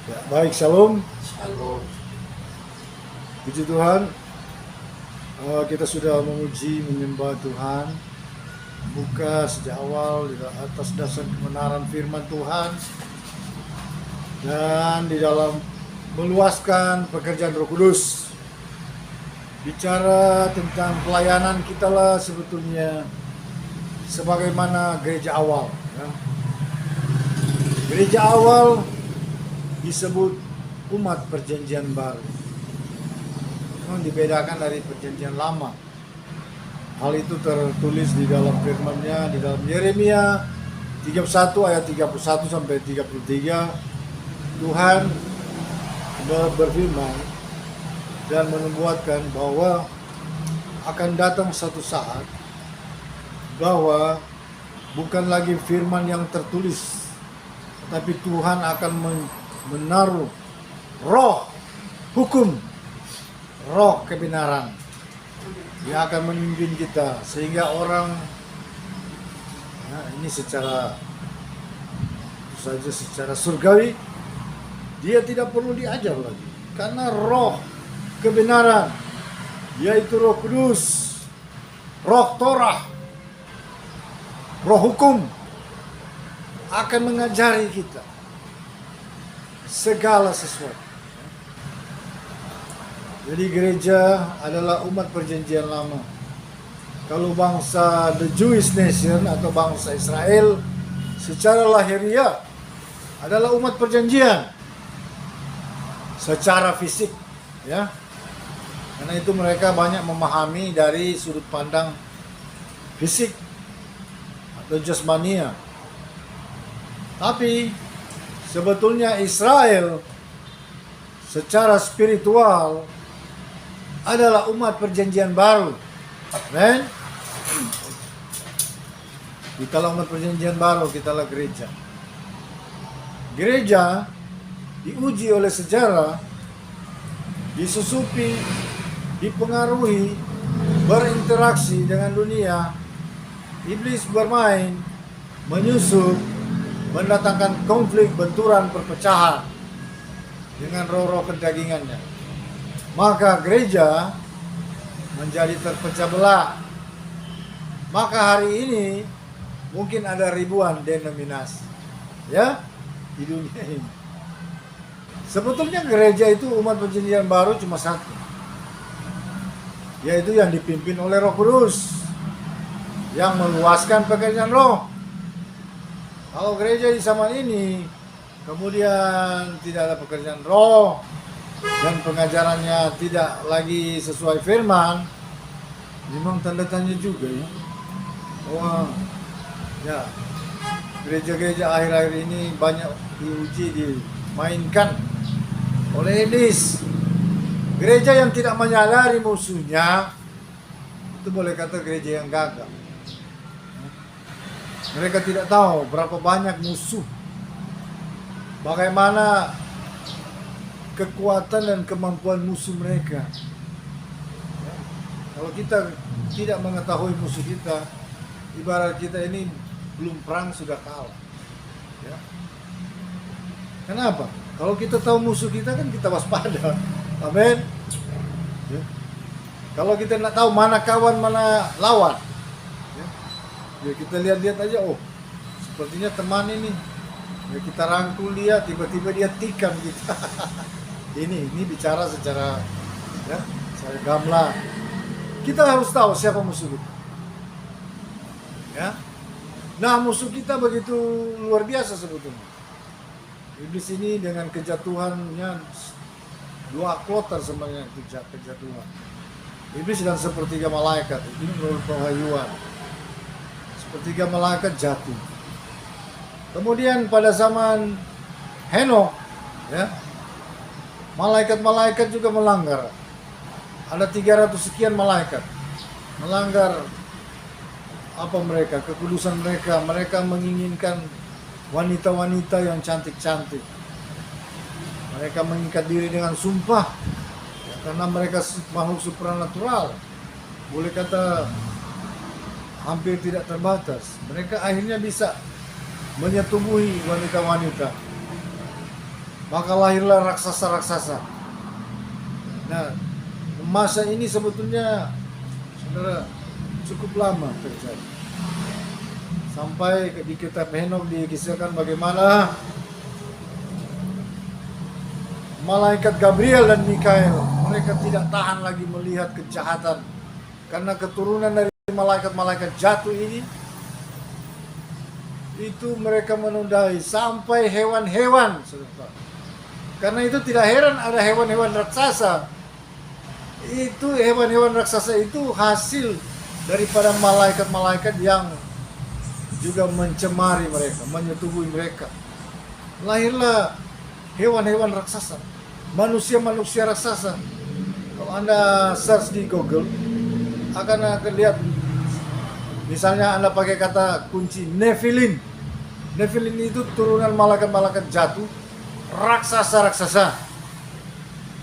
Ya, baik, shalom. Shalom. Puji Tuhan, kita sudah memuji, menyembah Tuhan, buka sejak awal di atas dasar kebenaran firman Tuhan, dan di dalam meluaskan pekerjaan Roh Kudus. Bicara tentang pelayanan kita lah sebetulnya sebagaimana gereja awal. Ya. Gereja awal disebut umat perjanjian baru. Memang dibedakan dari perjanjian lama. Hal itu tertulis di dalam firman-Nya di dalam Yeremia 31 ayat 31 sampai 33. Tuhan berfirman dan menubuatkan bahwa akan datang satu saat bahwa bukan lagi firman yang tertulis, tapi Tuhan akan menaruh roh hukum, roh kebenaran yang akan memimpin kita, sehingga orang ini secara surgawi dia tidak perlu diajar lagi, karena roh kebenaran yaitu Roh Kudus, roh Torah, roh hukum akan mengajari kita segala sesuatu. Jadi gereja adalah umat perjanjian lama. Kalau bangsa the Jewish nation atau bangsa Israel secara lahiriah adalah umat perjanjian secara fisik, ya. Karena itu mereka banyak memahami dari sudut pandang fisik atau jasmania. Tapi sebetulnya Israel secara spiritual adalah umat perjanjian baru. Amen. Kitalah umat perjanjian baru, kitalah gereja. Gereja diuji oleh sejarah, disusupi, dipengaruhi, berinteraksi dengan dunia. Iblis bermain, menyusup, mendatangkan konflik, benturan, perpecahan dengan roh-roh kedagingannya. Maka gereja menjadi terpecah belah. Maka hari ini mungkin ada ribuan denominasi, ya, di dunia ini. Sebetulnya gereja itu umat perjanjian baru cuma satu, yaitu yang dipimpin oleh Roh Kudus, yang meluaskan pekerjaan roh. Kalau gereja di zaman ini kemudian tidak ada pekerjaan roh dan pengajarannya tidak lagi sesuai firman, memang tanda tanya juga, ya. Wah, ya, gereja-gereja akhir-akhir ini banyak diuji, dimainkan oleh iblis. Gereja yang tidak menyadari musuhnya itu boleh kata gereja yang gagal. Mereka tidak tahu berapa banyak musuh, bagaimana kekuatan dan kemampuan musuh mereka. Kalau kita tidak mengetahui musuh kita, ibarat kita ini belum perang sudah kalah. Ya. Kenapa? Kalau kita tahu musuh kita kan kita waspada. Amin. Ya. Kalau kita tidak tahu mana kawan mana lawan, ya kita lihat-lihat aja, oh sepertinya teman ini, ya kita rangkul dia, tiba-tiba dia tikam kita. ini bicara secara, ya, secara gamblang. Kita harus tahu siapa musuh kita, ya. Nah, musuh kita begitu luar biasa sebetulnya. Iblis ini dengan kejatuhannya, dua kloter sebenarnya kejatuhan. Iblis dan sepertiga malaikat, ini menurut penghayuan. Sepertiga malaikat jatuh. Kemudian pada zaman Henokh, ya, malaikat-malaikat juga melanggar. Ada 300 sekian malaikat melanggar apa mereka, kekudusan mereka. Mereka menginginkan wanita-wanita yang cantik-cantik. Mereka mengikat diri dengan sumpah, ya, karena mereka makhluk supranatural. Boleh kata hampir tidak terbatas. Mereka akhirnya bisa menyetubuhi wanita-wanita. maka lahirlah raksasa-raksasa. Nah, masa ini sebetulnya saudara cukup lama terjadi. Sampai di kitab Henok dikisahkan bagaimana malaikat Gabriel dan Mikael, mereka tidak tahan lagi melihat kejahatan. Karena keturunan dari malaikat-malaikat jatuh ini, itu mereka menodai sampai hewan-hewan. Karena itu tidak heran ada hewan-hewan raksasa. Itu hewan-hewan raksasa itu hasil daripada malaikat-malaikat yang juga mencemari mereka, menyetubuhi mereka. Lahirlah hewan-hewan raksasa, manusia-manusia raksasa. Kalau Anda search di Google, akan lihat, misalnya Anda pakai kata kunci Nephilim. Nephilim itu turunan malaikat-malaikat jatuh, raksasa-raksasa.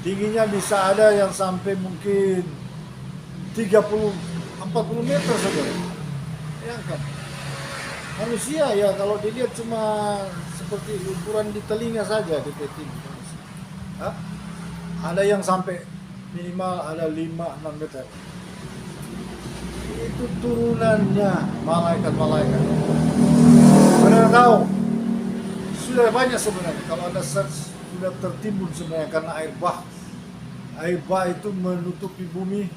Tingginya bisa ada yang sampai mungkin 30-40 meter saja. Bayangkan. Manusia ya kalau dilihat cuma seperti ukuran di telinga saja di tinggi. Ada yang sampai minimal ada 5-6 meter. Itu turunannya malaikat-malaikat. Benar tahu? Sudah banyak sebenarnya. Kalau Anda search sudah tertimbun sebenarnya karena air bah. Air bah itu menutupi bumi,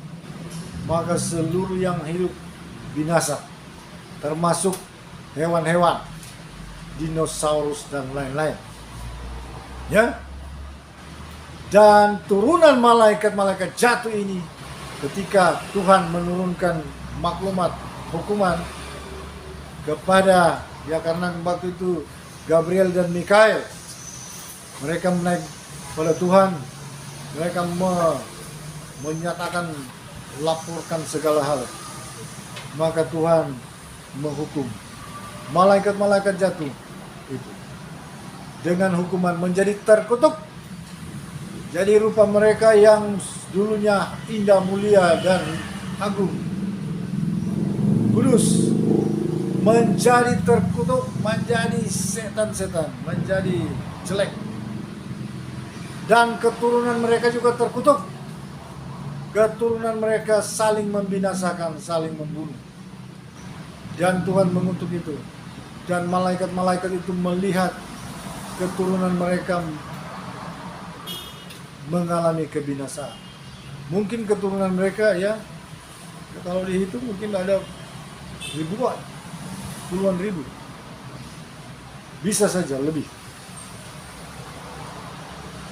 maka seluruh yang hidup binasa, termasuk hewan-hewan, dinosaurus dan lain-lain. Ya. Dan turunan malaikat-malaikat jatuh ini ketika Tuhan menurunkan maklumat hukuman kepada, ya karena waktu itu Gabriel dan Mikael, mereka menaik pada Tuhan, mereka menyatakan, laporkan segala hal, maka Tuhan menghukum malaikat-malaikat jatuh itu dengan hukuman menjadi terkutuk. Jadi rupa mereka yang dulunya indah, mulia dan agung, kudus, menjadi terkutuk, menjadi setan-setan, menjadi jelek. Dan keturunan mereka juga terkutuk. Keturunan mereka saling membinasakan, saling membunuh. Dan Tuhan mengutuk itu. Dan malaikat-malaikat itu melihat keturunan mereka mengalami kebinasaan. Mungkin keturunan mereka ya, kalau dihitung mungkin ada ribuan, puluhan ribu. Bisa saja lebih.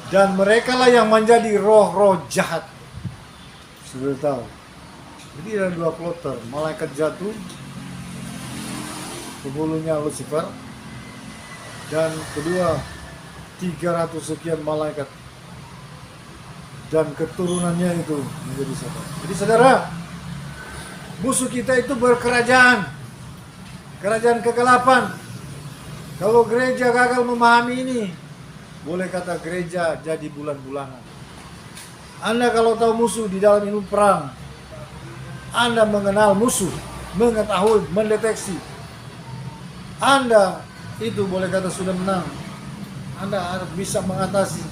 Dan mereka lah yang menjadi roh-roh jahat. Sudah tahu. Jadi ada dua kloter, malaikat jatuh, penghulunya Lucifer, dan kedua 300 sekian malaikat dan keturunannya itu menjadi setan. Jadi saudara, musuh kita itu berkerajaan, kerajaan kegelapan. Kalau gereja gagal memahami ini, boleh kata gereja jadi bulan-bulanan. Anda kalau tahu musuh di dalam ilmu perang, Anda mengenal musuh, mengetahui, mendeteksi, Anda itu boleh kata sudah menang. Anda harus bisa mengatasi.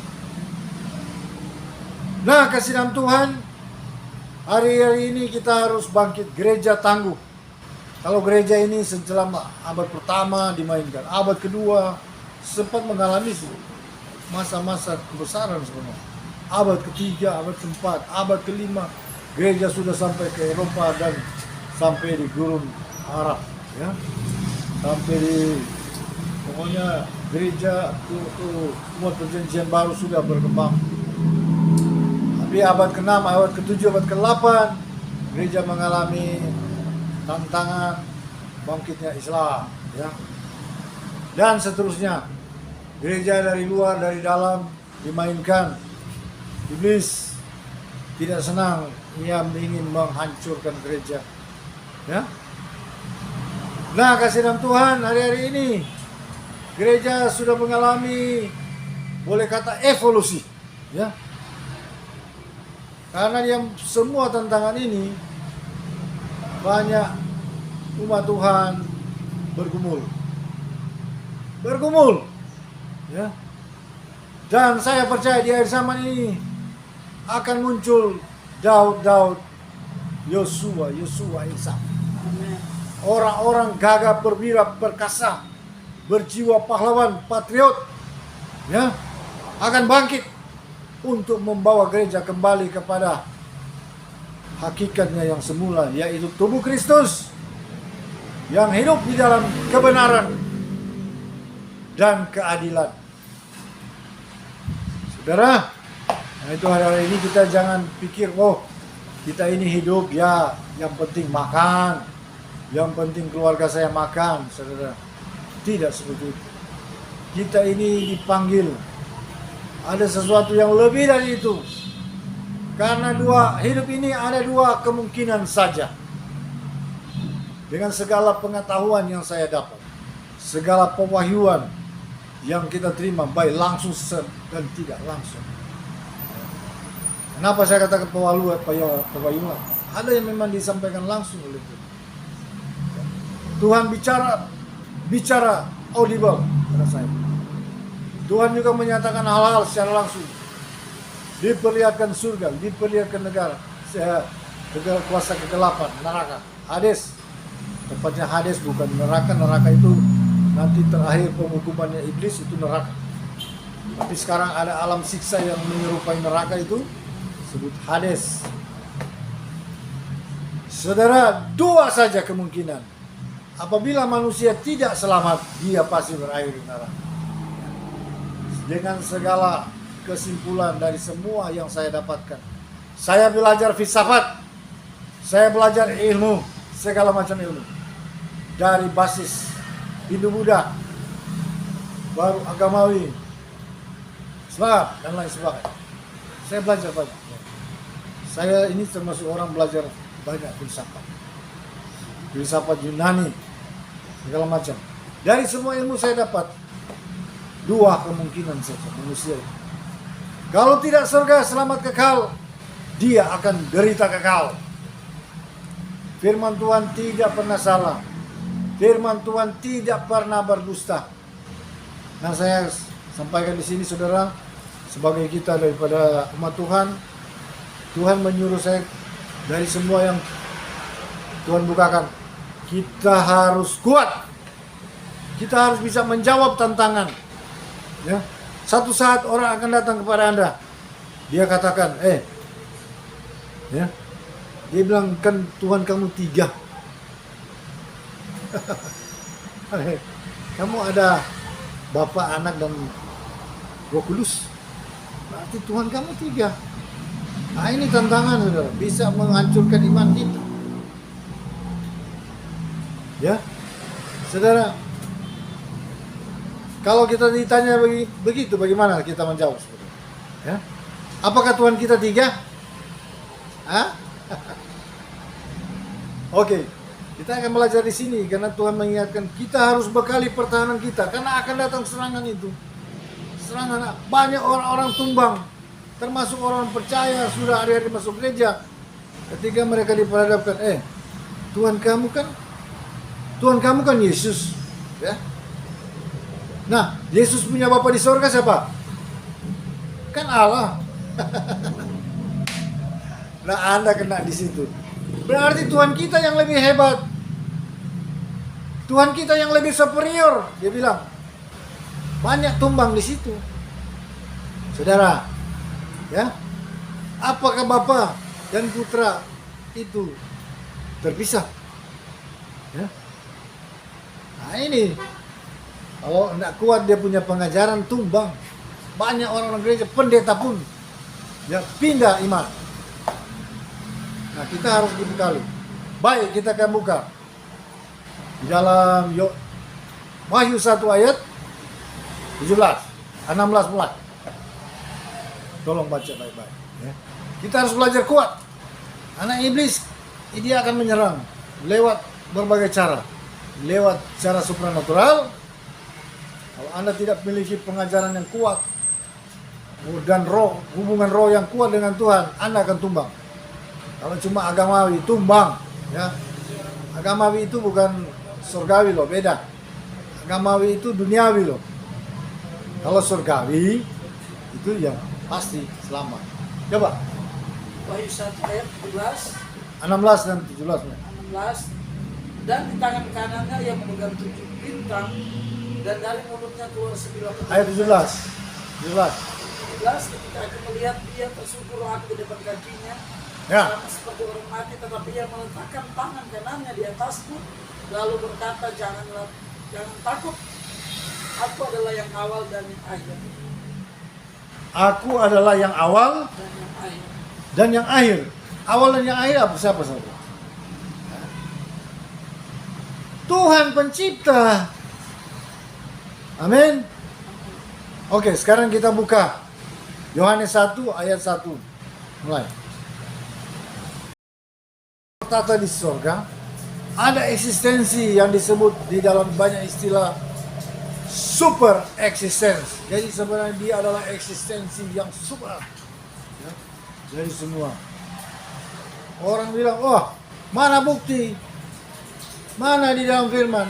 Nah, kasih dalam Tuhan, hari-hari ini kita harus bangkit gereja tangguh. Kalau gereja ini selama abad pertama dimainkan, abad kedua sempat mengalami masa-masa kebesaran sebenarnya. Abad ketiga, abad keempat, abad kelima, gereja sudah sampai ke Eropa dan sampai di gurun Arab, ya, sampai di pokoknya gereja itu semua perjanjian baru sudah berkembang. Tapi abad ke-6, abad ke-7, abad ke-8, gereja mengalami tantangan bangkitnya Islam, ya, dan seterusnya. Gereja dari luar, dari dalam dimainkan. Iblis tidak senang, ia ingin menghancurkan gereja. Ya. Nah, kasih dalam Tuhan, hari-hari ini gereja sudah mengalami, boleh kata, evolusi, ya. Karena yang semua tantangan ini, banyak umat Tuhan bergumul, ya. Dan saya percaya di akhir zaman ini akan muncul Daud, Yosua, Isa. Orang-orang gagah, perwira, perkasa, berjiwa pahlawan, patriot, ya, akan bangkit untuk membawa gereja kembali kepada hakikatnya yang semula, yaitu tubuh Kristus yang hidup di dalam kebenaran dan keadilan. Saudara, nah itu hari-hari ini kita jangan pikir, oh kita ini hidup ya yang penting makan, yang penting keluarga saya makan, saudara. Tidak seperti itu. Kita ini dipanggil, ada sesuatu yang lebih dari itu. Karena hidup ini ada dua kemungkinan saja. Dengan segala pengetahuan yang saya dapat, segala pewahyuan yang kita terima, baik langsung dan tidak langsung. Kenapa saya katakan pewahyuan? Ada yang memang disampaikan langsung oleh Tuhan. Tuhan bicara audible pada saya. Tuhan juga menyatakan hal-hal secara langsung. Diperlihatkan surga, diperlihatkan negara kuasa kegelapan, neraka, Hades. Tepatnya Hades, bukan neraka. Neraka itu nanti terakhir penghukumannya iblis, itu neraka. Tapi sekarang ada alam siksa yang menyerupai neraka, itu disebut Hades. Saudara, dua saja kemungkinan. Apabila manusia tidak selamat, dia pasti berakhir di neraka. Dengan segala kesimpulan dari semua yang saya dapatkan, saya belajar filsafat, saya belajar ilmu, segala macam ilmu, dari basis Hindu-Buddha, baru agamawi, Islam, dan lain sebagainya. Saya belajar banyak. Saya ini termasuk orang belajar banyak filsafat Yunani, segala macam. Dari semua ilmu saya dapat dua kemungkinan saja manusia. Kalau tidak surga selamat kekal, dia akan derita kekal. Firman Tuhan tidak pernah salah. Firman Tuhan tidak pernah berdusta. Nah, saya sampaikan di sini, saudara, sebagai kita daripada umat Tuhan, Tuhan menyuruh saya dari semua yang Tuhan bukakan, kita harus kuat. Kita harus bisa menjawab tantangan. Ya, satu saat orang akan datang kepada Anda. Dia katakan, ya, dia bilang, kan Tuhan kamu 3. Kamu ada Bapa, Anak, dan Roh Kudus. Berarti Tuhan kamu 3. Nah, ini tantangan, saudara. Bisa menghancurkan iman kita. Ya, saudara. Kalau kita ditanya begitu, bagaimana kita menjawab? Ya? Apakah Tuhan kita 3? Hah? Oke, kita akan belajar di sini karena Tuhan mengingatkan kita harus bekali pertahanan kita karena akan datang serangan itu. Serangan, banyak orang-orang tumbang, termasuk orang percaya sudah hari-hari masuk gereja. Ketika mereka diperhadapkan, Tuhan kamu kan Yesus, ya. Nah, Yesus punya Bapa di sorga siapa? Kan Allah. Nah, Anda kena di situ. Berarti Tuhan kita yang lebih hebat. Tuhan kita yang lebih superior, dia bilang. Banyak tumbang di situ. Saudara, ya. Apakah Bapa dan Putra itu terpisah? Ya. Nah, ini kalau tidak kuat dia punya pengajaran, tumbang. Banyak orang gereja, pendeta pun ya pindah iman. Nah, kita harus dibekali. Baik, kita akan buka di dalam Wahyu 1 ayat 17, 16 mulai. Tolong baca baik-baik. Ya. Kita harus belajar kuat. Anak iblis, dia akan menyerang lewat berbagai cara. Lewat cara supranatural. Kalau Anda tidak memiliki pengajaran yang kuat dan hubungan roh yang kuat dengan Tuhan, Anda akan tumbang. Kalau cuma agamawi, tumbang. Ya. Agamawi itu bukan surgawi loh, beda. Agamawi itu duniawi loh. Kalau surgawi, itu yang pasti selamat. Coba Wahyu 1 ayat 17, 16 dan 17. 16. Dan di tangan kanannya ia memegang 7 bintang, dan dari mulutnya keluar 9 pedang. Ayat 17. 17. 17, ketika aku melihat dia tersungkur aku di depan kakinya, Ya. sama seperti orang mati, tetapi ia meletakkan tangan kanannya di atasku, lalu berkata, jangan takut, aku adalah yang awal dan yang akhir. Aku adalah yang awal Dan yang akhir. dan yang akhir. Awal dan yang akhir apa? Siapa saudara? Tuhan pencipta. Amin. Oke, sekarang kita buka Yohanes 1 ayat 1. Mulai. Bertata di surga, ada eksistensi yang disebut di dalam banyak istilah super existence. Jadi sebenarnya dia adalah eksistensi yang super, ya, dari semua. Orang bilang, oh, mana bukti? Mana di dalam firman?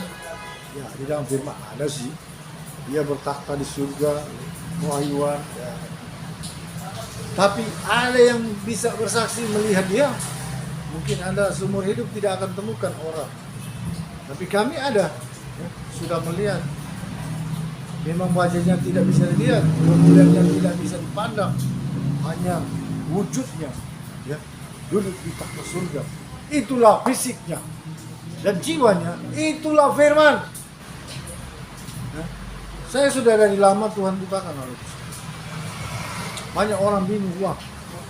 Ya, di dalam firman ada sih. Dia bertakhta di surga, kewahyuan. Ya. Tapi ada yang bisa bersaksi melihat dia. Mungkin Anda seumur hidup tidak akan temukan orang. Tapi kami ada, ya, sudah melihat. Memang wajahnya tidak bisa dilihat, kemudiannya tidak bisa dipandang, hanya wujudnya, ya, duduk di takhta surga. Itulah fisiknya dan jiwanya, itulah firman. Ya. Saya sudah dari lama Tuhan bukakan hal itu. Banyak orang bingung, wah,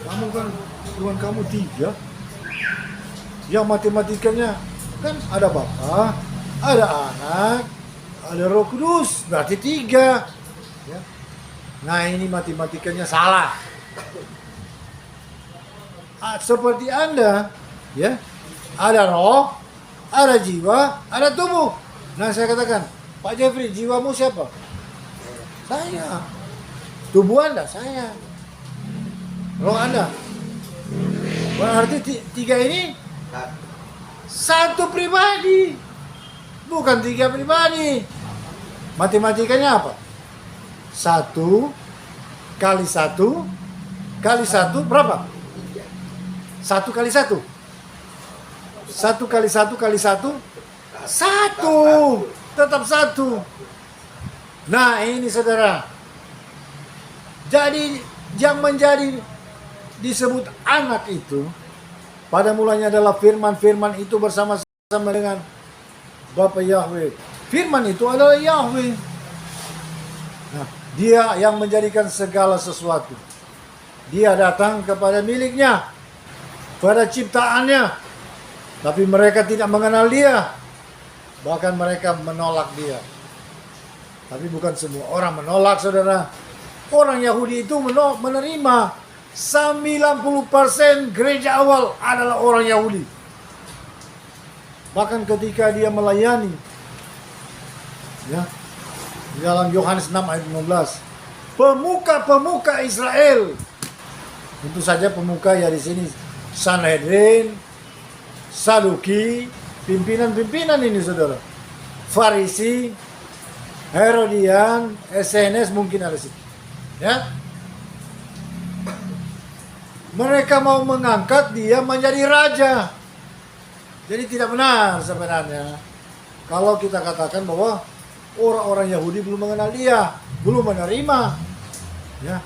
kamu kan Tuhan kamu 3, yang matematikanya kan ada Bapa, ada Anak, ada Roh Kudus, berarti 3. Ya. Nah, ini matematikanya salah. Seperti Anda, ya, ada roh, ada jiwa, ada tubuh. Nah, saya katakan, Pak Jeffrey, jiwamu siapa? Saya. Tubuh Anda, saya. Roh Anda. Berarti 3 ini satu pribadi. Bukan 3 pribadi. Matematikanya apa? 1 kali 1 kali 1 berapa? 1 kali 1. 1 kali 1 kali 1 1. Tetap 1. Nah, ini saudara. Jadi yang menjadi disebut anak itu pada mulanya adalah firman itu bersama-sama dengan Bapa Yahweh. Firman itu adalah Yahweh. Nah, dia yang menjadikan segala sesuatu. Dia datang kepada miliknya, pada ciptaannya. Tapi mereka tidak mengenal dia. Bahkan mereka menolak dia. Tapi bukan semua orang menolak, saudara. Orang Yahudi itu menerima 90% gereja awal adalah orang Yahudi. Bahkan ketika dia melayani, ya, dalam Yohanes 6 ayat 15, pemuka-pemuka Israel, tentu saja pemuka ya di sini Sanhedrin, Saduki, pimpinan-pimpinan ini saudara, Farisi, Herodian, SNS mungkin ada situ, ya. Mereka mau mengangkat dia menjadi raja. Jadi tidak benar sebenarnya kalau kita katakan bahwa orang-orang Yahudi belum mengenal dia, belum menerima. Ya,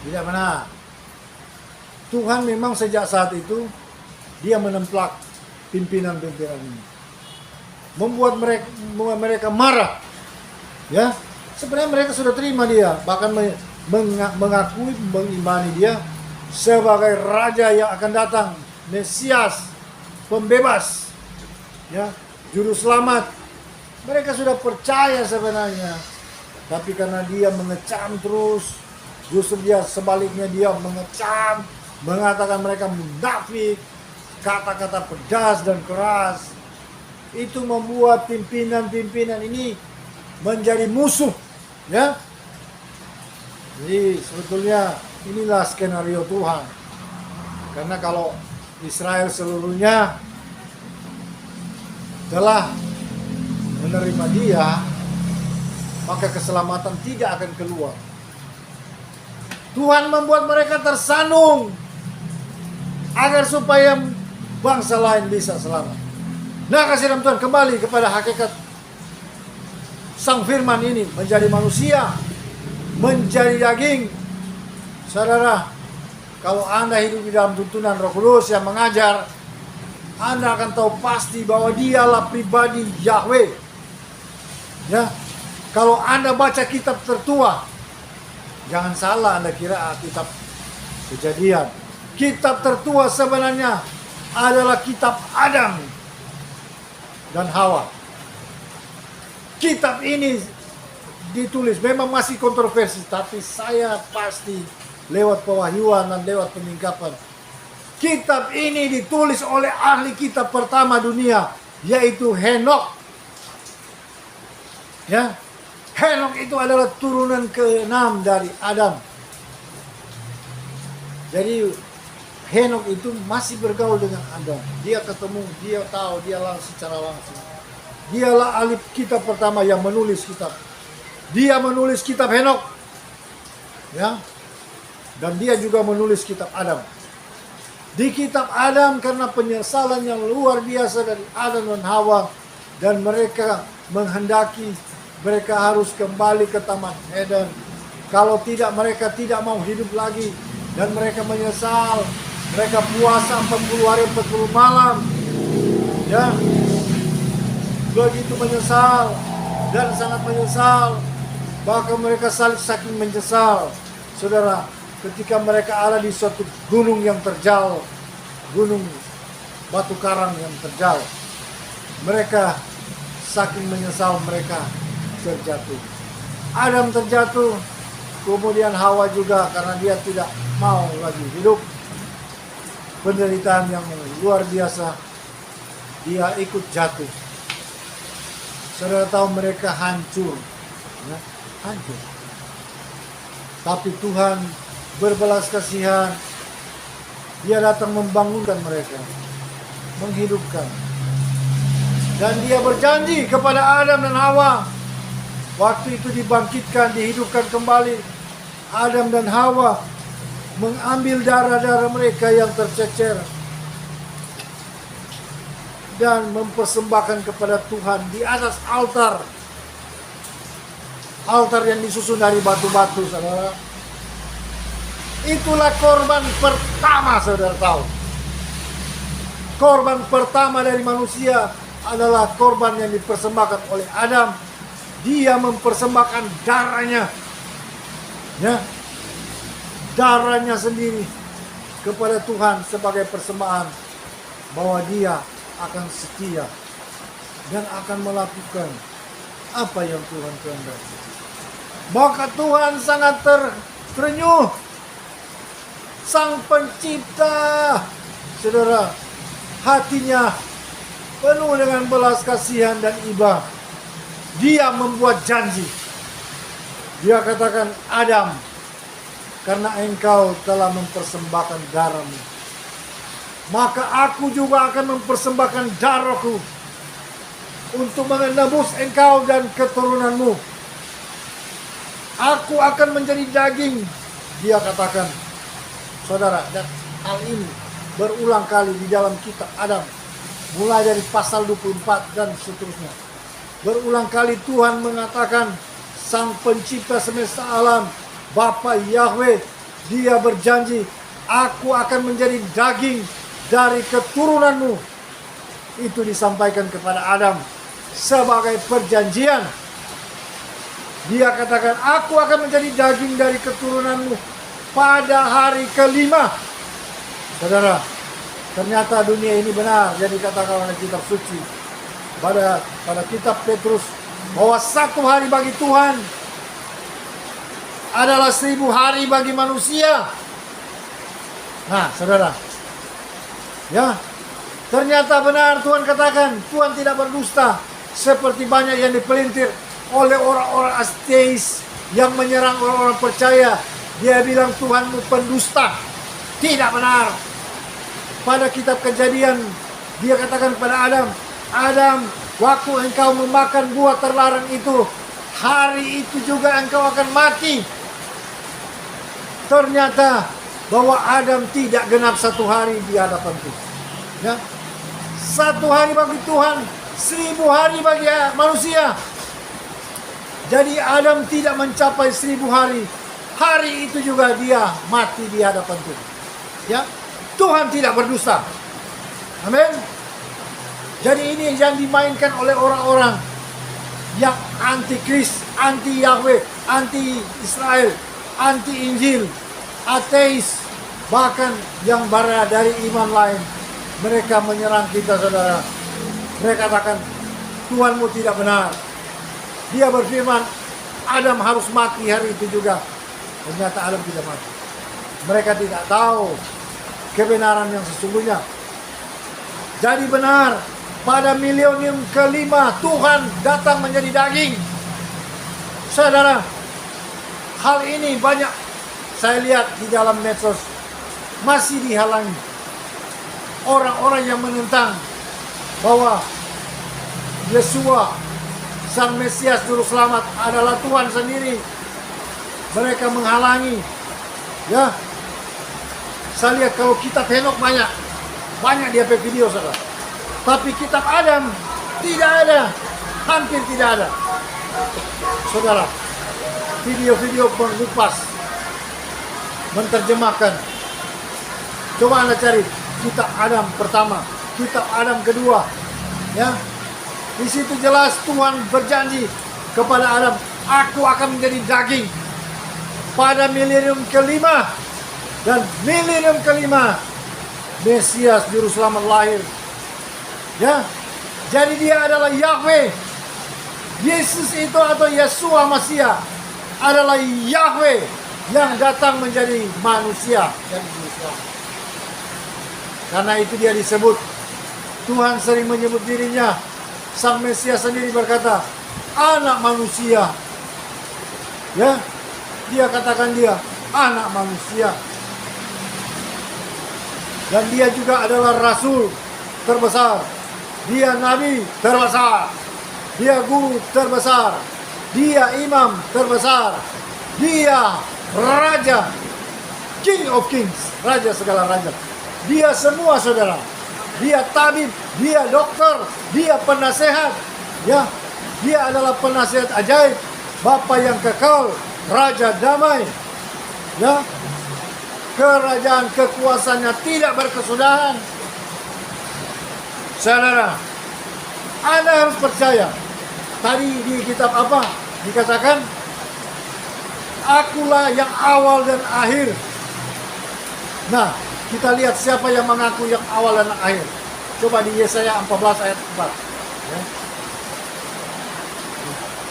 tidak benar. Tuhan memang sejak saat itu dia menemplak pimpinan-pimpinan ini. Membuat mereka marah. Ya, sebenarnya mereka sudah terima dia, bahkan mengakui, mengimani dia sebagai raja yang akan datang, Mesias, pembebas, ya, juru selamat. Mereka sudah percaya sebenarnya, tapi karena dia mengecam terus, justru dia sebaliknya dia mengecam, mengatakan mereka munafik, kata-kata pedas dan keras. Itu membuat pimpinan-pimpinan ini menjadi musuh, ya. Jadi sebetulnya inilah skenario Tuhan. Karena kalau Israel seluruhnya telah menerima dia, maka keselamatan tidak akan keluar. Tuhan membuat mereka tersandung agar supaya bangsa lain bisa selamat. Nah, kasih dalam Tuhan, kembali kepada hakikat Sang Firman ini menjadi manusia, menjadi daging. Saudara, kalau Anda hidup di dalam tuntunan Roh Kudus yang mengajar, Anda akan tahu pasti bahwa dialah pribadi Yahweh. Ya, kalau Anda baca kitab tertua, jangan salah Anda kira kitab Kejadian. Kitab tertua sebenarnya adalah kitab Adam dan Hawa. Kitab ini ditulis, memang masih kontroversi, tapi saya pasti lewat pewahyuan dan lewat penyingkapan. Kitab ini ditulis oleh ahli kitab pertama dunia, yaitu Henokh. Ya, Henokh itu adalah turunan ke-6 dari Adam. Jadi Henokh itu masih bergaul dengan Adam. Dia ketemu, dia tahu, dia langsung secara langsung. Dialah ahli kitab pertama yang menulis kitab. Dia menulis kitab Henokh. Ya. Dan dia juga menulis kitab Adam. Di kitab Adam, karena penyesalan yang luar biasa dari Adam dan Hawa, dan mereka menghendaki mereka harus kembali ke Taman Eden. Kalau tidak, mereka tidak mau hidup lagi. Dan mereka menyesal. Mereka puasa 40 hari 40 malam. Ya. Begitu menyesal dan sangat menyesal. Bahkan mereka saking menyesal. Saudara, ketika mereka ada di suatu gunung yang terjal, gunung batu karang yang terjal, mereka saking menyesal mereka terjatuh. Adam terjatuh, kemudian Hawa juga karena dia tidak mau lagi hidup. Penderitaan yang luar biasa, dia ikut jatuh. Saudara tahu mereka hancur, ya, hancur. Tapi Tuhan berbelas kasihan, dia datang membangunkan mereka, menghidupkan. Dan dia berjanji kepada Adam dan Hawa, waktu itu dibangkitkan, dihidupkan kembali. Adam dan Hawa mengambil darah-darah mereka yang tercecer dan mempersembahkan kepada Tuhan di atas altar. Altar yang disusun dari batu-batu, saudara. Itulah korban pertama, saudara tahu. Korban pertama dari manusia adalah korban yang dipersembahkan oleh Adam. Dia mempersembahkan darahnya, ya, darahnya sendiri kepada Tuhan sebagai persembahan, bahwa dia akan setia dan akan melakukan apa yang Tuhan kehendaki. Maka Tuhan sangat terenyuh, Sang Pencipta, saudara, hatinya penuh dengan belas kasihan dan iba. Dia membuat janji. Dia katakan, Adam, karena engkau telah mempersembahkan darahmu, maka aku juga akan mempersembahkan darahku untuk menebus engkau dan keturunanmu. Aku akan menjadi daging. Dia katakan, saudara, dan hal ini berulang kali di dalam kitab Adam, mulai dari pasal 24 dan seterusnya. Berulang kali Tuhan mengatakan, Sang Pencipta semesta alam, Bapa Yahweh, dia berjanji, aku akan menjadi daging dari keturunanmu. Itu disampaikan kepada Adam sebagai perjanjian. Dia katakan, aku akan menjadi daging dari keturunanmu pada hari kelima. Saudara, ternyata dunia ini benar yang dikatakan oleh kitab suci pada kitab Petrus, bahwa 1 hari bagi Tuhan adalah 1000 hari bagi manusia. Nah, saudara, ya, ternyata benar Tuhan katakan, Tuhan tidak berdusta seperti banyak yang dipelintir oleh orang-orang ateis yang menyerang orang-orang percaya. Dia bilang Tuhanmu pendusta. Tidak benar. Pada kitab Kejadian, dia katakan kepada Adam, Adam, waktu engkau memakan buah terlarang itu, hari itu juga engkau akan mati. ternyata bahwa Adam tidak genap 1 hari di hadapan Tuhan. Ya. 1 hari bagi Tuhan, 1000 hari bagi manusia. Jadi Adam tidak mencapai 1000 hari. Hari itu juga dia mati di hadapan Tuhan. Ya. Tuhan tidak berdusta. Amin. Jadi ini yang dimainkan oleh orang-orang yang anti-Kris, anti-Yahweh, anti-Israel, anti-Injil, ateis, bahkan yang berada dari iman lain. Mereka menyerang kita, saudara. Mereka katakan, Tuhanmu tidak benar. Dia berfirman, Adam harus mati hari itu juga. Ternyata Adam tidak mati. Mereka tidak tahu kebenaran yang sesungguhnya. Jadi benar, pada milenium kelima Tuhan datang menjadi daging. Saudara, hal ini banyak saya lihat di dalam medsos masih dihalangi. Orang-orang yang menentang bahwa Yesua, Sang Mesias Juru Selamat adalah Tuhan sendiri. Mereka menghalangi. Ya, saya lihat kalau kitab Henok banyak dia video, saudara. Tapi kitab Adam tidak ada, hampir tidak ada. Saudara, video-video mengupas, menerjemahkan. Coba Anda cari kitab Adam pertama, kitab Adam kedua. Ya, di situ jelas Tuhan berjanji kepada Adam, aku akan menjadi daging pada milenium kelima. Dan milenium kelima Mesias Juru Selamat lahir. Ya, jadi dia adalah Yahweh. Yesus itu atau Yesua Masiah adalah Yahweh yang datang menjadi manusia. Karena itu dia disebut, Tuhan sering menyebut dirinya, Sang Mesias sendiri berkata, anak manusia. Ya, dia katakan dia anak manusia. Dan dia juga adalah rasul terbesar. Dia nabi terbesar. Dia guru terbesar. Dia imam terbesar. Dia raja. King of kings. Raja segala raja. Dia semua, saudara. Dia tabib. Dia dokter. Dia penasehat. Ya, dia adalah penasehat ajaib. Bapa yang kekal. Raja damai. Ya, kerajaan kekuasaannya tidak berkesudahan. Saudara, Anda harus percaya. Tadi di kitab apa? Dikatakan, akulah yang awal dan akhir. Nah, kita lihat siapa yang mengaku yang awal dan akhir. Coba di Yesaya 14 ayat 4. Ya.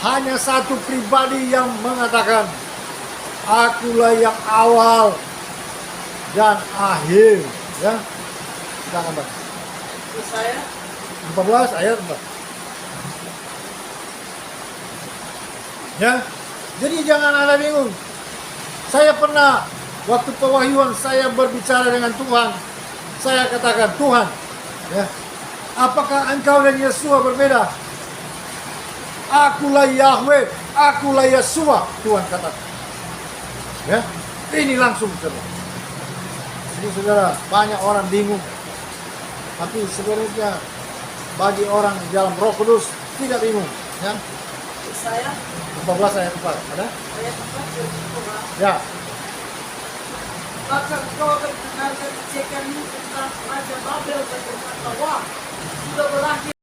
Hanya satu pribadi yang mengatakan, akulah yang awal dan akhir. Ya, silakan Pak. Saya 14 ayat 4. Ya, jadi jangan Anda bingung. Saya pernah waktu pewahyuan saya berbicara dengan Tuhan. Saya katakan, Tuhan, ya, apakah engkau dan Yesua berbeda? Akulah Yahweh, akulah Yesua, Tuhan katakan. Ya, ini langsung saudara. Jadi saudara, banyak orang bingung. Tapi sebenarnya bagi orang dalam Roh Kudus tidak bingung, ya. saya 14 ayat 4 ada? ayat 4 Ya. Maka kau akan mendengarkan ejekanmu tentang Raja Babel dan berkata, wah, sudah berakhir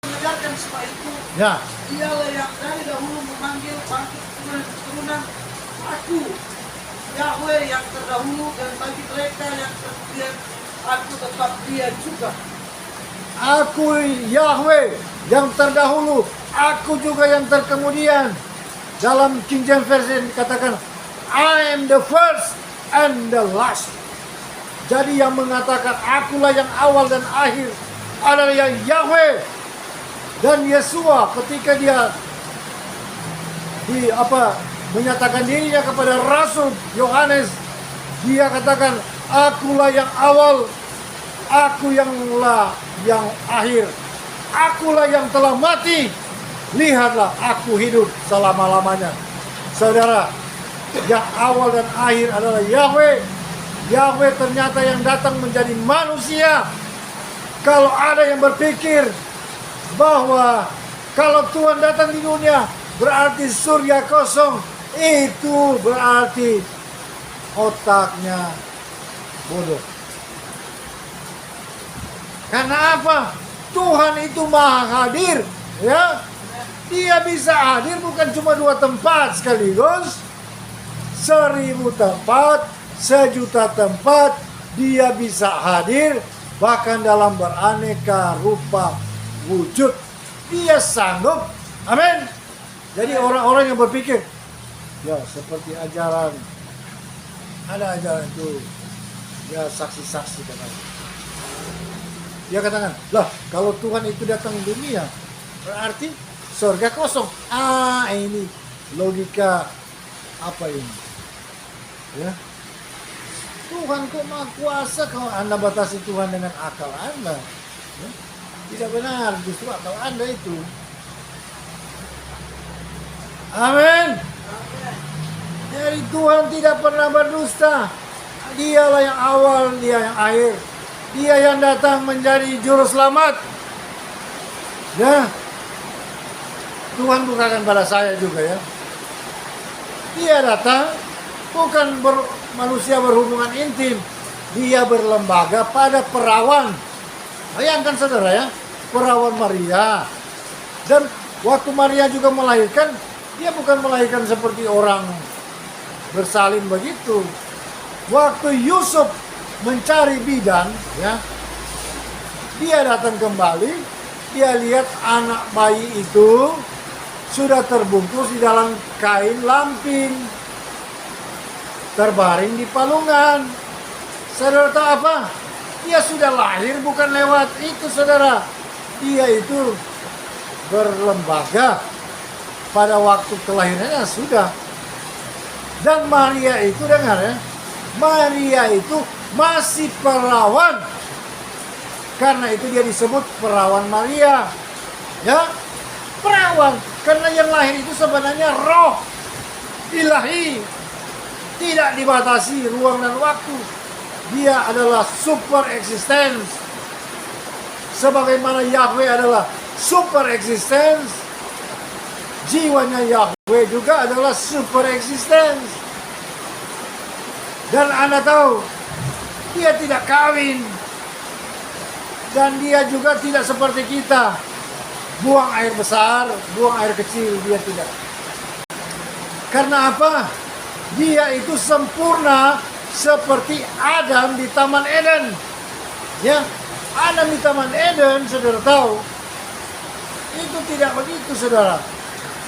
mendengarkan semua itu. Ya. Dialah yang dari dahulu memanggil bangkit keturunan aku, Yahweh yang terdahulu, dan bagi mereka yang kemudian aku tetap dia juga. Aku Yahweh yang terdahulu, aku juga yang terkemudian. Dalam King James Version dikatakan, I am the first and the last. Jadi yang mengatakan akulah yang awal dan akhir adalah yang Yahweh. Dan Yesua ketika dia menyatakan dirinya kepada Rasul Yohanes, dia katakan, akulah yang awal, aku yang akhir, akulah yang telah mati, lihatlah aku hidup selama-lamanya. Saudara, yang awal dan akhir adalah Yahweh. Yahweh ternyata yang datang menjadi manusia. Kalau ada yang berpikir bahwa kalau Tuhan datang di dunia berarti surga kosong, itu berarti otaknya bodoh. Karena apa? Tuhan itu maha hadir, ya. Dia bisa hadir bukan cuma 2 tempat sekaligus, 1000 tempat, 1.000.000 tempat. Dia bisa hadir bahkan dalam beraneka rupa wujud. Dia sanggup. Amin. Jadi orang-orang yang berpikir, ya seperti ajaran, ada ajaran itu, ya saksi-saksi katanya. Dia katakan, lah kalau Tuhan itu datang di dunia, berarti surga kosong. Ini logika apa ini? Ya, Tuhan kok maha kuasa kalau Anda batasi Tuhan dengan akal Anda. Ya? Tidak benar, justru akal Anda itu. Amin. Jadi Tuhan tidak pernah berdusta. Dialah yang awal, dia yang akhir. Dia yang datang menjadi juru selamat. Ya. Tuhan bukan pada saya juga ya. Dia datang bukan manusia berhubungan intim. Dia berlembaga pada perawan. Bayangkan saudara ya, perawan Maria. Dan waktu Maria juga melahirkan, dia bukan melahirkan seperti orang bersalin begitu. Waktu Yusuf mencari bidan, ya, dia datang kembali, dia lihat anak bayi itu sudah terbungkus di dalam kain lampin, terbaring di palungan. Saudara tahu apa? Dia sudah lahir bukan lewat itu, saudara. Dia itu berlembaga pada waktu kelahirannya sudah. Dan Maria itu, dengar ya, Maria itu masih perawan. Karena itu dia disebut perawan Maria. Ya, perawan. Karena yang lahir itu sebenarnya roh ilahi. Tidak dibatasi ruang dan waktu. Dia adalah super existence. Sebagaimana Yahweh adalah super existence, jiwanya Yahweh juga adalah super existence. Dan Anda tahu, dia tidak kawin. Dan dia juga tidak seperti kita. Buang air besar, buang air kecil, dia tidak. Karena apa? Dia itu sempurna seperti Adam di Taman Eden. Ya, Adam di Taman Eden, saudara tahu, itu tidak begitu, saudara.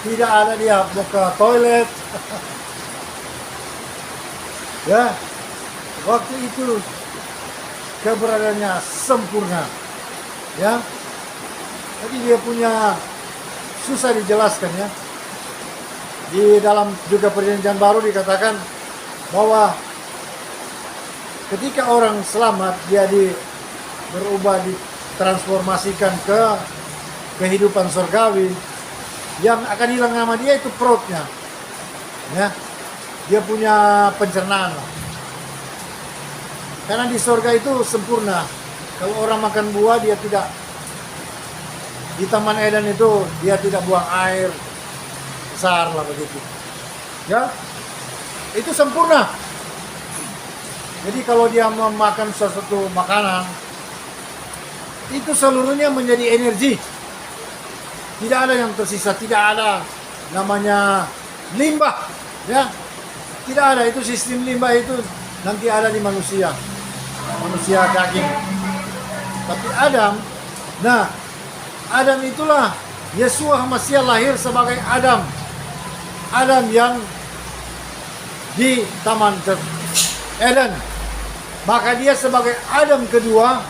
Tidak ada dia mau ke toilet. Ya, waktu itu keberadaannya sempurna. Ya, jadi dia punya, susah dijelaskan ya. Di dalam juga perjanjian baru dikatakan bahwa ketika orang selamat, dia berubah, ditransformasikan ke kehidupan surgawi. Yang akan hilang nama dia itu perutnya. Ya, dia punya pencernaan. Karena di surga itu sempurna. Kalau orang makan buah, dia tidak. Di Taman Eden itu dia tidak buang air besar lah begitu. Ya, itu sempurna. Jadi kalau dia memakan sesuatu makanan, itu seluruhnya menjadi energi. Tidak ada yang tersisa, tidak ada namanya limbah, ya. Tidak ada, itu sistem limbah itu nanti ada di manusia daging. Tapi Adam, nah Adam itulah Yeshua Mashiach lahir sebagai Adam. Adam yang di Taman Eden. Maka dia sebagai Adam kedua.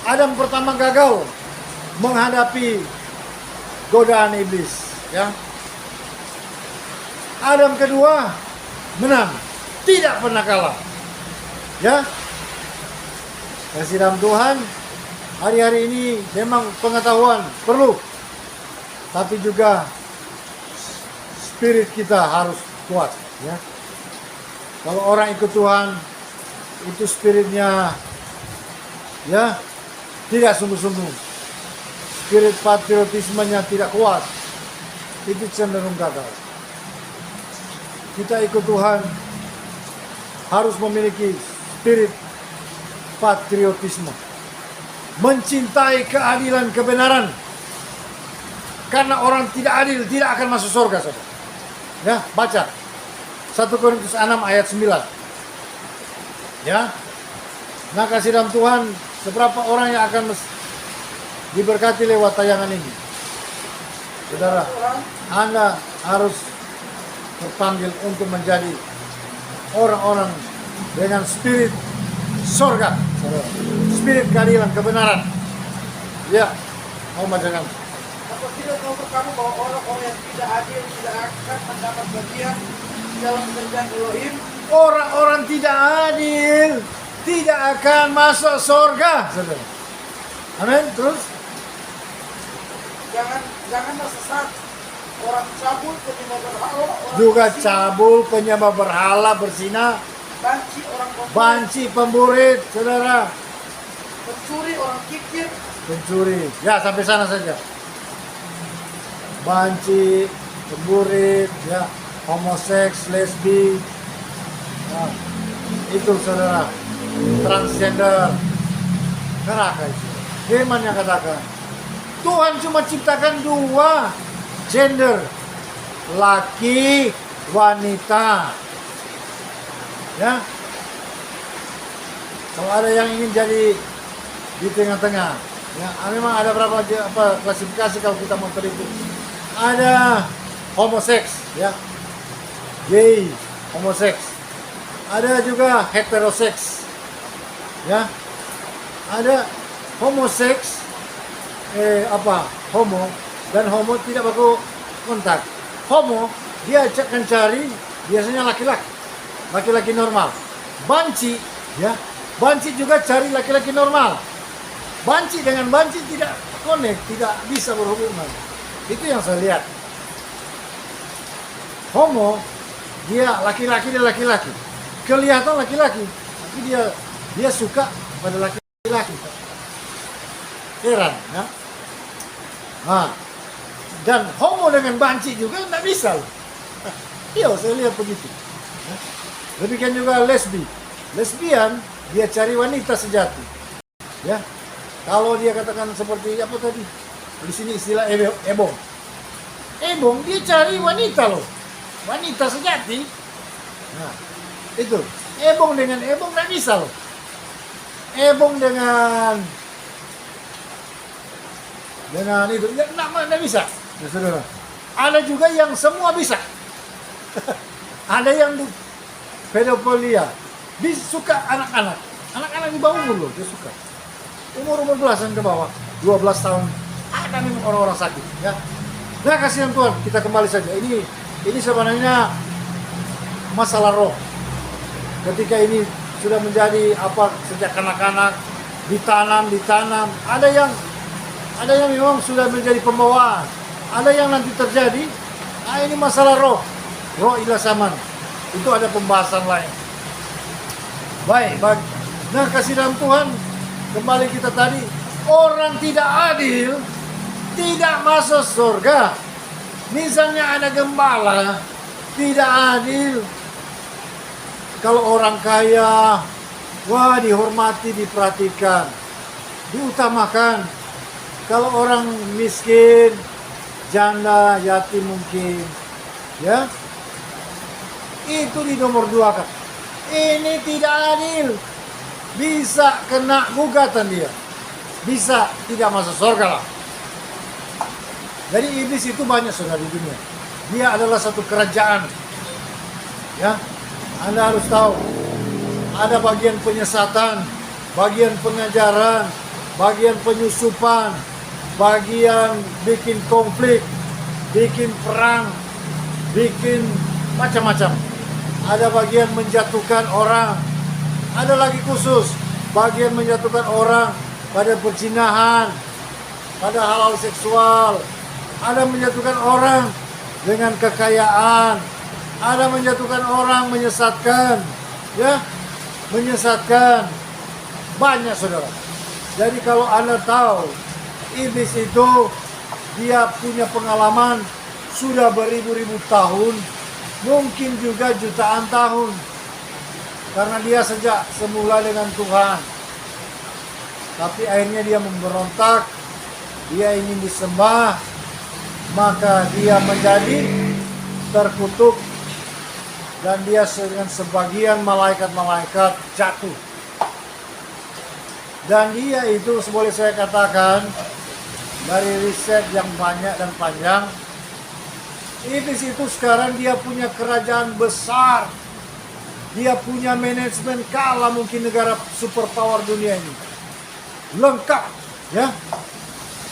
Adam pertama gagal menghadapi godaan iblis, ya. Adam kedua menang, tidak pernah kalah. Ya. Kasih dalam Tuhan, hari-hari ini memang pengetahuan perlu. Tapi juga spirit kita harus kuat, ya. Kalau orang ikut Tuhan, itu spiritnya, ya, tidak sungguh-sungguh. Spirit patriotismenya tidak kuat, itu cenderung gagal. Kita ikut Tuhan harus memiliki spirit patriotisme, mencintai keadilan kebenaran. Karena orang tidak adil tidak akan masuk surga, saudara. Ya, baca 1 Korintus 6 ayat 9. Ya. Nah, kasih dalam Tuhan, seberapa orang yang akan diberkati lewat tayangan ini? Saudara, Anda harus terpanggil untuk menjadi orang-orang dengan spirit surga, saudara. Spirit keadilan kebenaran. Ya, mau majakan. Apa tidak tahukah kamu bahwa orang-orang yang tidak adil tidak akan mendapat bagian dalam kerjaan Elohim? Orang-orang tidak adil tidak akan masuk surga, saudara. Amin. Terus Janganlah sesat orang cabul, penyembah berhala, orang juga berzina, cabul, penyembah berhala, berzina, banci, orang pembunuh, banci, pemburit, saudara, pencuri, orang kikir, pencuri. Ya, sampai sana saja. Banci, pemburit, ya, homoseks, lesbi, nah, itu saudara, transgender, neraka itu. Firman yang katakan, Tuhan cuma ciptakan 2 gender, laki, wanita. Ya, kalau ada yang ingin jadi di tengah-tengah, ya, memang ada berapa klasifikasi kalau kita mau teliti. Ada homoseks, ya, gay, homoseks. Ada juga heteroseks, ya. Ada homoseks, homo, dan homo tidak baku kontak. Homo dia akan cari biasanya laki-laki normal. Banci, ya, banci juga cari laki-laki normal. Banci dengan banci tidak connect, tidak bisa berhubungan. Itu yang saya lihat. Homo dia laki-laki dan laki-laki, kelihatan laki-laki, tapi dia suka pada laki-laki. Heran, ya. Nah, dan homo dengan banci juga tidak bisa. Iya, saya lihat begitu. Ya. Demikian juga lesbian, dia cari wanita sejati. Ya, kalau dia katakan seperti apa tadi? Di sini istilah ebong. Ebong dia cari wanita loh, wanita sejati. Nah, itu ebong dengan ebong tidak bisa loh. Ebong dengan itu nggak bisa, ya, saudara. Ada juga yang semua bisa. Ada yang pedofilia, suka anak-anak di bawah umur loh, dia suka umur belasan ke bawah, 12 tahun. Ada memang orang-orang sakit, ya. Nah, kasihan Tuhan, kita kembali saja. Ini sebenarnya masalah roh. Ketika ini sudah menjadi apa sejak kanak-kanak ditanam, ada yang memang sudah menjadi pembawaan, ada yang nanti terjadi. Nah, ini masalah roh ilah saman. Itu ada pembahasan lain. Baik. Nah, kasih dalam Tuhan, kembali kita tadi, orang tidak adil tidak masuk surga. Misalnya ada gembala tidak adil. Kalau orang kaya, wah, dihormati, diperhatikan, diutamakan. Kalau orang miskin, janda, yatim mungkin, ya, itu di nomor 2 kan. Ini tidak adil. Bisa kena gugatan dia. Bisa tidak masuk surga lah. Jadi iblis itu banyak saudara di dunia. Dia adalah satu kerajaan. Ya, Anda harus tahu. Ada bagian penyesatan, bagian pengajaran, bagian penyusupan, bagian bikin konflik, bikin perang, bikin macam-macam. Ada bagian menjatuhkan orang. Ada lagi khusus bagian menjatuhkan orang pada perzinahan, pada hal-hal seksual. Ada menjatuhkan orang dengan kekayaan. ada menjatuhkan orang, menyesatkan, ya, menyesatkan banyak saudara. Jadi kalau Anda tahu iblis itu dia punya pengalaman sudah beribu-ribu tahun, mungkin juga jutaan tahun, karena dia sejak semula dengan Tuhan, tapi akhirnya dia memberontak, dia ingin disembah, maka dia menjadi terkutuk, dan dia dengan sebagian malaikat-malaikat jatuh. Dan dia itu, boleh saya katakan, dari riset yang banyak dan panjang, iblis itu sekarang dia punya kerajaan besar, dia punya manajemen kalah mungkin negara superpower dunia ini, lengkap, ya.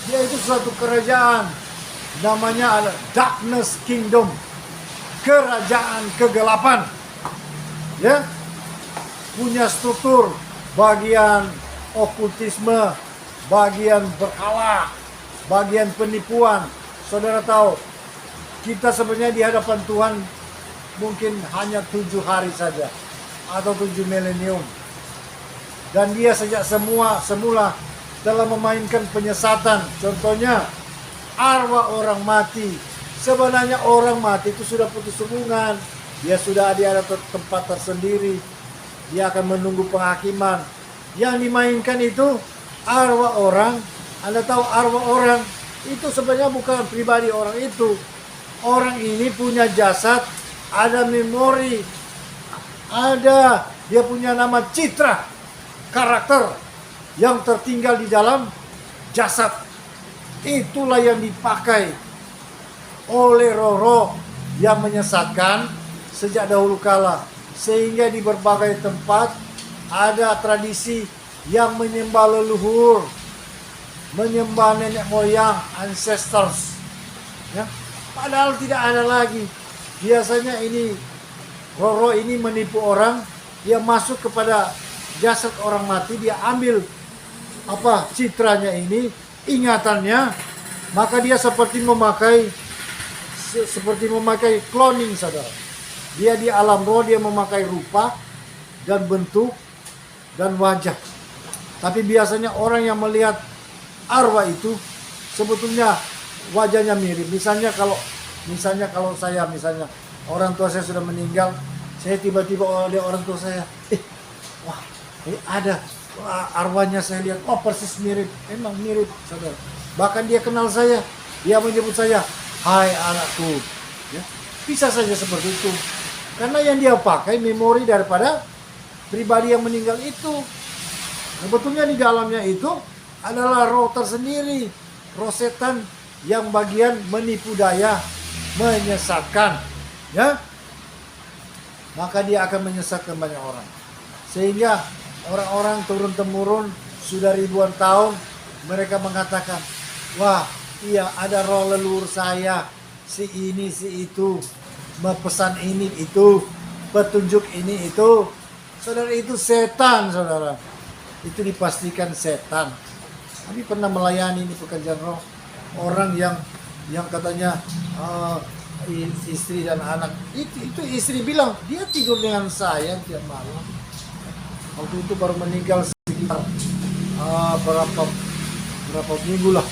Dia itu suatu kerajaan, namanya adalah Darkness Kingdom, kerajaan kegelapan, ya. Punya struktur bagian okultisme, bagian berhala, bagian penipuan. Saudara tahu, kita sebenarnya di hadapan Tuhan mungkin hanya 7 hari saja atau 7 milenium. Dan dia sejak semula telah memainkan penyesatan. Contohnya arwah orang mati. Sebenarnya orang mati itu sudah putus hubungan, dia sudah ada tempat tersendiri, dia akan menunggu penghakiman. Yang dimainkan itu arwah orang. Anda tahu arwah orang itu sebenarnya bukan pribadi orang itu. Orang ini punya jasad, ada memori, ada dia punya nama, citra, karakter yang tertinggal di dalam jasad. Itulah yang dipakai oleh roh-roh yang menyesatkan sejak dahulu kala, sehingga di berbagai tempat ada tradisi yang menyembah leluhur, menyembah nenek moyang, ancestors, ya. Padahal tidak ada lagi. Biasanya ini roh-roh ini menipu orang, dia masuk kepada jasad orang mati, dia ambil citranya ini, ingatannya, maka dia seperti memakai cloning, saudara. Dia di alam roh, dia memakai rupa dan bentuk dan wajah. Tapi biasanya orang yang melihat arwah itu sebetulnya wajahnya mirip. Misalnya kalau saya, orang tua saya sudah meninggal, saya tiba-tiba lihat orang tua saya, wah, ini ada arwahnya, saya lihat, oh persis mirip, emang mirip, saudara. Bahkan dia kenal saya, dia menyebut saya, hai anakku, ya. Bisa saja seperti itu, karena yang dia pakai memori daripada pribadi yang meninggal itu. Sebetulnya di dalamnya itu adalah roh tersendiri, roh setan yang bagian menipu daya, menyesatkan, ya. Maka dia akan menyesatkan banyak orang, sehingga orang-orang turun-temurun sudah ribuan tahun mereka mengatakan, wah iya ada roh leluhur saya, si ini si itu, pesan ini itu, petunjuk ini itu. Saudara, itu setan, saudara. Itu dipastikan setan. Kami pernah melayani ini pekerjaan roh, orang yang katanya istri dan anak. Itu istri bilang dia tidur dengan saya tiap malam. Waktu itu baru meninggal sekitar berapa minggu lah.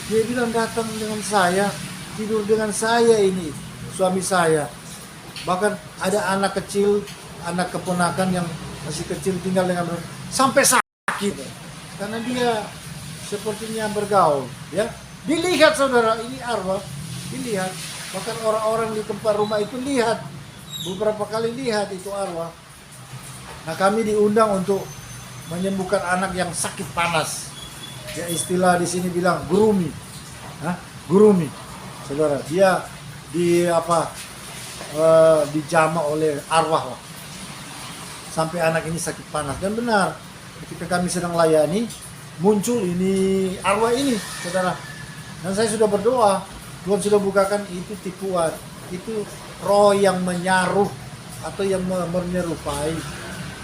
Dia bilang datang dengan saya, tidur dengan saya ini, suami saya. Bahkan ada anak kecil, anak keponakan yang masih kecil tinggal dengan sampai sakit karena dia sepertinya bergaul, ya. Dilihat, saudara, ini arwah, dilihat. Bahkan orang-orang di tempat rumah itu lihat, beberapa kali lihat itu arwah. Nah, kami diundang untuk menyembuhkan anak yang sakit panas. Ya, istilah di sini bilang gurumi. Gurumi. Saudara, dia dijamah oleh arwah lah. Sampai anak ini sakit panas. Dan benar, ketika kami sedang layani, muncul ini arwah ini, saudara. Dan saya sudah berdoa, Tuhan sudah bukakan itu tipuan, itu roh yang menyaruh atau yang menyerupai,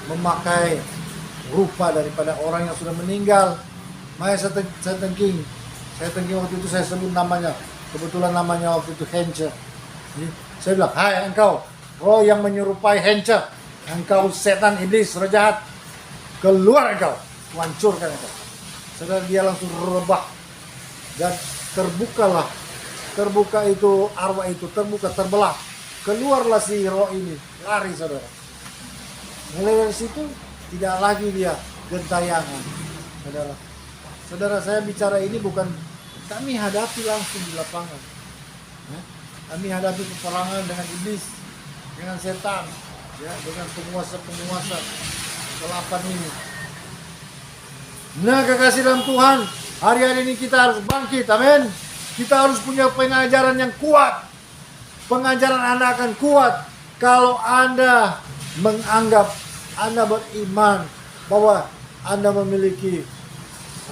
memakai rupa daripada orang yang sudah meninggal. Makanya saya thinking waktu itu saya sebut namanya, kebetulan namanya waktu itu Hencher. Saya bilang, hai engkau, roh yang menyerupai henca, engkau setan, iblis, roh jahat, keluar engkau, hancurkan engkau. Saudara, dia langsung rebah dan terbuka itu arwah itu, terbelah, keluarlah si roh ini, lari saudara. Mulai dari situ tidak lagi dia gentayangan, saudara. Saudara, saya bicara ini bukan kami hadapi langsung di lapangan. Kami hadapi peperangan dengan iblis, dengan setan, ya, dengan penguasa-penguasa kelapan ini. Nah, kekasih dalam Tuhan, hari-hari ini kita harus bangkit, amin. Kita harus punya pengajaran yang kuat. Pengajaran Anda akan kuat kalau Anda menganggap, Anda beriman bahwa Anda memiliki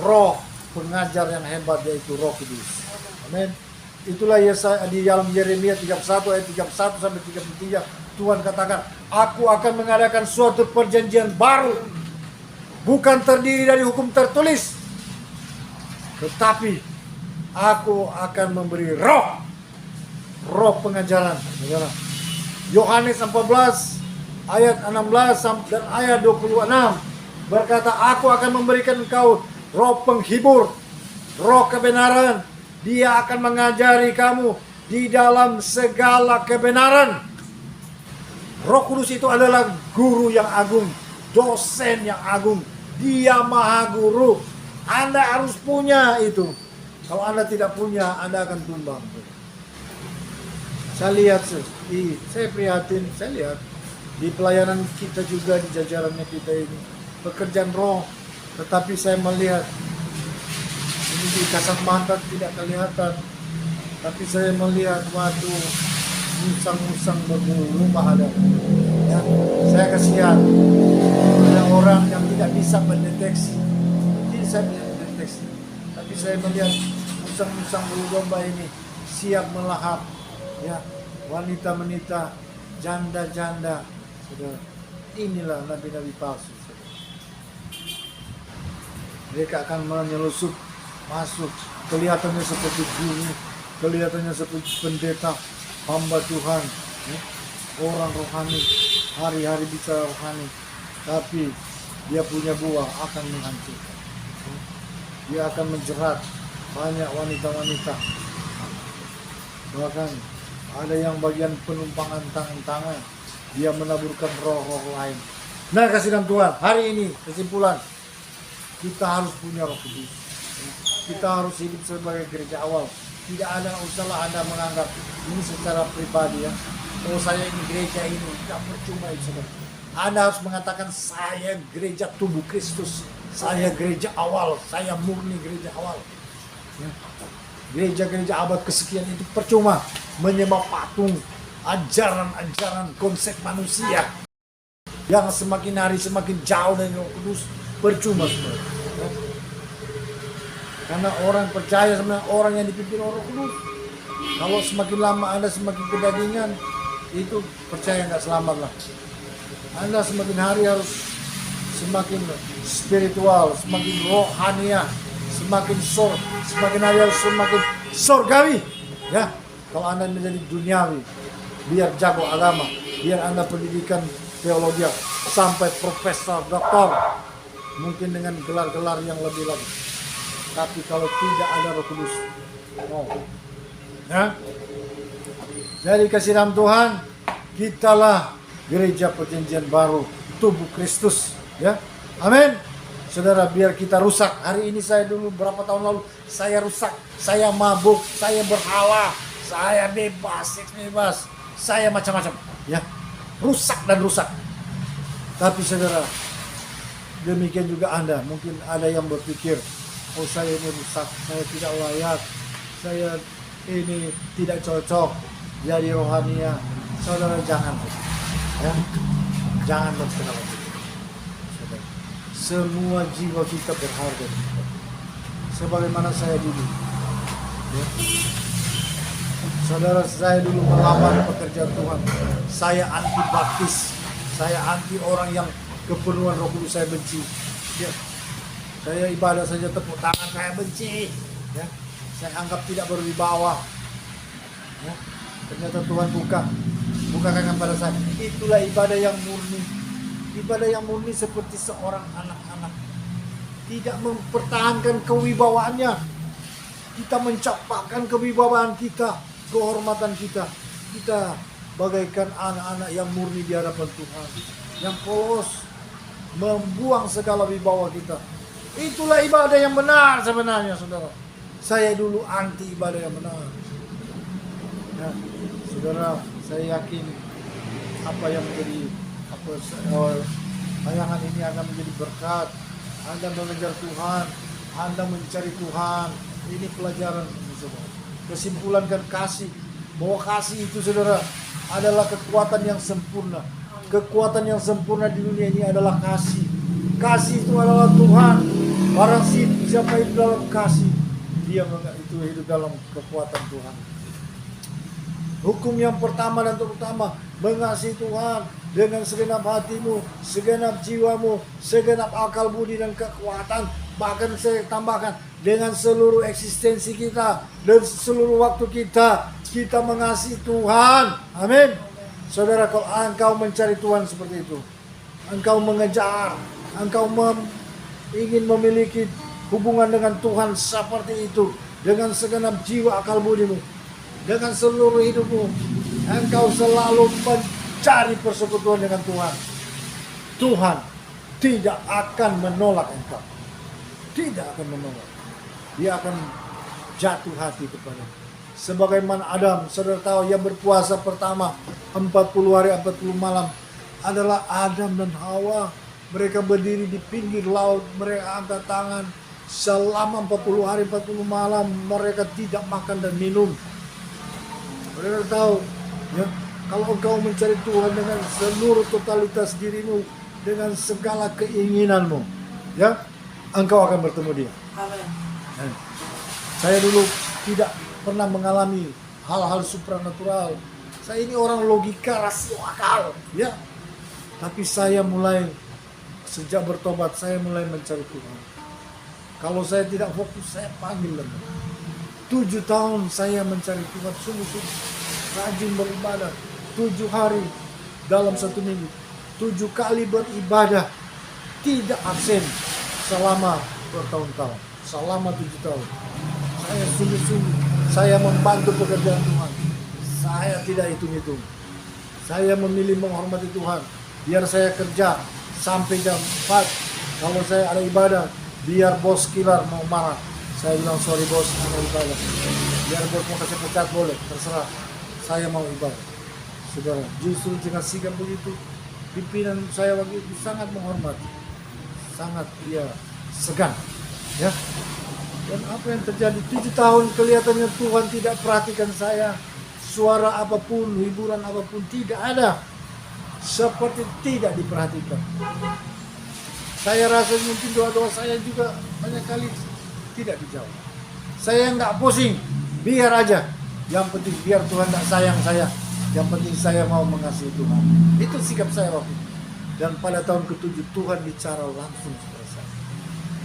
roh pengajar yang hebat, yaitu Roh Kudus. Amin. Itulah Yesaya di dalam Yeremia 31 ayat 31 sampai 33. Tuhan katakan, aku akan mengadakan suatu perjanjian baru, bukan terdiri dari hukum tertulis, tetapi aku akan memberi roh pengajaran. Yohanes 14 ayat 16 dan ayat 26 berkata, aku akan memberikan engkau roh penghibur, roh kebenaran. Dia akan mengajari kamu di dalam segala kebenaran. Roh Kudus itu adalah guru yang agung, dosen yang agung. Dia maha guru. Anda harus punya itu. Kalau Anda tidak punya, Anda akan tumbang. Saya lihat, saya prihatin, saya lihat di pelayanan kita juga, di jajarannya kita ini, pekerjaan roh. Tetapi saya melihat ini di kasat mata tidak kelihatan, tapi saya melihat waktu musang-musang berumah ada. Ya, saya kasihan ada orang yang tidak bisa mendeteksi. Jadi saya bisa mendeteksi, tapi saya melihat musang-musang bulu domba ini siap melahap, ya, wanita-wanita, janda-janda. Saudara, inilah nabi-nabi palsu. Saudara. Mereka akan menyelusup masuk, kelihatannya seperti guru, kelihatannya seperti pendeta, hamba Tuhan, ya, orang rohani, hari-hari bicara rohani, tapi dia punya buah akan menghancurkan. Dia akan menjerat banyak wanita-wanita. Bahkan ada yang bagian penumpangan tangan-tangan, dia menaburkan roh-roh lain. Nah, kasih dalam Tuhan, hari ini kesimpulan, kita harus punya Roh Kudus. Kita harus hidup sebagai gereja awal. Tidak ada usahlah Anda menganggap ini secara pribadi, ya. Oh, saya ini gereja ini, tidak percuma itu. Saudara. Anda harus mengatakan, saya gereja tubuh Kristus, saya gereja awal, saya murni gereja awal. Ya. Gereja-gereja abad kesekian itu percuma menyembah patung, ajaran-ajaran konsep manusia yang semakin hari semakin jauh dari Roh Kudus, percuma semua. Ya. Karena orang percaya sama orang yang dipimpin Roh Kudus. Kalau semakin lama Anda semakin kedagingan, itu percaya nggak selamat lah. Anda semakin hari harus semakin spiritual, semakin rohania, semakin hari harus semakin surgawi. Ya, kalau Anda menjadi duniawi, biar jago agama, biar Anda pendidikan teologi sampai profesor, doktor, mungkin dengan gelar-gelar yang lebih lagi. Tapi kalau tidak ada Roh Kudus, oh. Ya. Jadi kasih dalam Tuhan, kitalah gereja perjanjian baru, tubuh Kristus, ya. Amin. Saudara, biar kita rusak. Hari ini saya dulu berapa tahun lalu saya rusak, saya mabuk, saya berhala, saya bebas, saya macam-macam, ya. Rusak dan rusak. Tapi saudara, demikian juga Anda, mungkin ada yang berpikir, oh, saya ini rusak, saya tidak layak, saya ini tidak cocok jadi rohania. Saudara, jangan, ya, jangan berkenal itu. Semua jiwa kita berharga, sebagaimana saya dulu. Ya. Saudara, saya dulu melawan pekerjaan Tuhan. Saya anti baptis, saya anti orang yang kepenuhan Roh Kudus, saya benci. Ya. Saya ibadah saja tepuk tangan, saya benci. Ya. Saya anggap tidak berwibawa. Ya. Ternyata Tuhan buka kemukakan kepada saya. Itulah ibadah yang murni. Ibadah yang murni seperti seorang anak-anak. Tidak mempertahankan kewibawaannya. Kita mencampakkan kewibawaan kita, kehormatan kita. Kita bagaikan anak-anak yang murni di hadapan Tuhan. Yang polos, membuang segala wibawa kita. Itulah ibadah yang benar sebenarnya, saudara. Saya dulu anti ibadah yang benar. Ya, saudara, saya yakin apa yang menjadi tayangan ini akan menjadi berkat. Anda mengejar Tuhan, Anda mencari Tuhan. Ini pelajaran, saudara. Kesimpulan kan kasih, bahwa kasih itu, saudara, adalah kekuatan yang sempurna. Kekuatan yang sempurna di dunia ini adalah kasih. Kasih itu adalah Tuhan. Barang siapa hidup dalam kasih, dia itu hidup dalam kekuatan Tuhan. Hukum yang pertama dan terutama, mengasihi Tuhan dengan segenap hatimu, segenap jiwamu, segenap akal budi dan kekuatan. Bahkan saya tambahkan, dengan seluruh eksistensi kita dan seluruh waktu kita, kita mengasihi Tuhan. Amin. Saudara, kalau engkau mencari Tuhan seperti itu, engkau mengejar, engkau ingin memiliki hubungan dengan Tuhan seperti itu, dengan segenap jiwa akal budimu, dengan seluruh hidupmu, engkau selalu mencari persekutuan dengan Tuhan. Tuhan tidak akan menolak engkau. Tidak akan menolak. Dia akan jatuh hati kepada. Sebagaimana Adam, saudara tahu, yang berpuasa pertama 40 hari 40 malam adalah Adam dan Hawa. Mereka berdiri di pinggir laut, mereka angkat tangan selama 40 hari 40 malam mereka tidak makan dan minum. Mereka tahu, ya, kalau engkau mencari Tuhan dengan seluruh totalitas dirimu, dengan segala keinginanmu, ya, engkau akan bertemu Dia. Amin. Saya dulu tidak pernah mengalami hal-hal supranatural. Saya ini orang logika, rasio akal, ya. Tapi saya mulai, sejak bertobat, saya mulai mencari Tuhan. Kalau saya tidak fokus, saya panggil lagi. 7 tahun saya mencari Tuhan, sungguh-sungguh rajin beribadah. 7 hari dalam 1 minggu, 7 kali beribadah, tidak absen selama bertahun-tahun, selama 7 tahun. Saya sungguh-sungguh, saya membantu pekerjaan Tuhan. Saya tidak hitung-hitung. Saya memilih menghormati Tuhan. Biar saya kerja sampai jam 4. Kalau saya ada ibadah, biar bos kilar mau marah, saya bilang sorry bos, mau ibadah. Biar bos mau kasih pecat boleh, terserah. Saya mau ibadah. Saudara, justru dengan sikap begitu, pimpinan saya waktu itu sangat menghormati, sangat dia segan, ya. Dan apa yang terjadi 7 tahun kelihatannya Tuhan tidak perhatikan saya. Suara apapun, hiburan apapun tidak ada. Seperti tidak diperhatikan. Saya rasa mungkin doa-doa saya juga banyak kali tidak dijawab. Saya nggak pusing, biar aja. Yang penting biar Tuhan nggak sayang saya. Yang penting saya mau mengasihi Tuhan. Itu sikap saya waktu itu. Dan pada tahun ke-7 Tuhan bicara langsung kepada saya.